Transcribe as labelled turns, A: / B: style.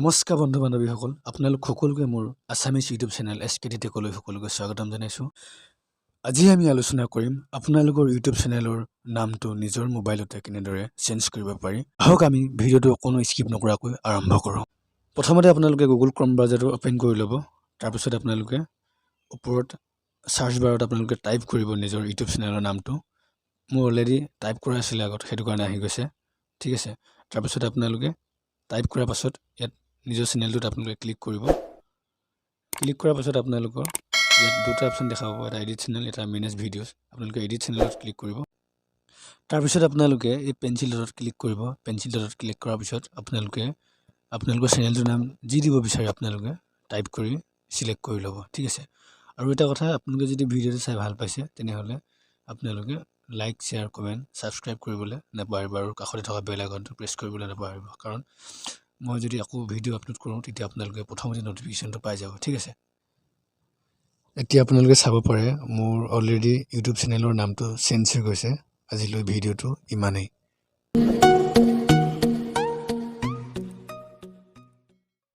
A: নমস্কাৰ বন্ধু বান্ধৱীসকল, আপোনালোক সকলোকে মোৰ আছামিজ ইউটিউব চেনেল SKT টেকলৈ সকলোকে স্বাগতম জনাইছোঁ। আজি আমি আলোচনা কৰিম আপোনালোকৰ ইউটিউব চেনেলৰ নামটো নিজৰ মোবাইলতে কেনেদৰে চেঞ্জ কৰিব পাৰি। আহক আমি ভিডিঅ'টো কোনো স্কিপ নকৰাকৈ আৰম্ভ কৰোঁ। প্ৰথমতে আপোনালোকে গুগল ক্ৰম ব্ৰাউজাৰটো অপেন কৰি ল'ব। তাৰপিছত আপোনালোকে ওপৰত সাৰ্চ বাৰত আপোনালোকে টাইপ কৰিব নিজৰ ইউটিউব চেনেলৰ নামটো। মোৰ অলৰেডি টাইপ কৰা আছিলে আগত, সেইটো কাৰণে আহি গৈছে। ঠিক আছে, তাৰপিছত আপোনালোকে টাইপ কৰাৰ পাছত ইয়াত নিজৰ চেনেলটোত আপোনালোকে ক্লিক কৰিব। ক্লিক কৰাৰ পাছত আপোনালোকৰ ইয়াত দুটা অপশ্যন দেখা পাব, এটা এডিট চেনেল, এটা মেনেজ ভিডিঅ'ছ। আপোনালোকে এডিট চেনেলত ক্লিক কৰিব। তাৰপিছত আপোনালোকে এই পেঞ্চিল ডটত ক্লিক কৰিব। পেঞ্চিল ডটত ক্লিক কৰাৰ পিছত আপোনালোকে আপোনালোকৰ চেনেলটোৰ নাম যি দিব বিচাৰে আপোনালোকে টাইপ কৰি চিলেক্ট কৰি ল'ব। ঠিক আছে, আৰু এটা কথা, আপোনালোকে যদি ভিডিঅ'টো চাই ভাল পাইছে তেনেহ'লে আপোনালোকে লাইক, শ্বেয়াৰ, কমেণ্ট, ছাবস্ক্ৰাইব কৰিবলৈ নাপাহৰিব আৰু কাষতে থকা বেল আইকনটো প্ৰেছ কৰিবলৈ নাপাহৰিব, কাৰণ মই যদি আকৌ ভিডিঅ' আপলোড কৰোঁ তেতিয়া আপোনালোকে প্ৰথমতে ন'টিফিকেশ্যনটো পাই যাব। ঠিক আছে, এতিয়া আপোনালোকে চাব পাৰে মোৰ অলৰেডি ইউটিউব চেনেলৰ নামটো চেঞ্জ হৈ গৈছে। আজিলৈ ভিডিঅ'টো ইমানেই।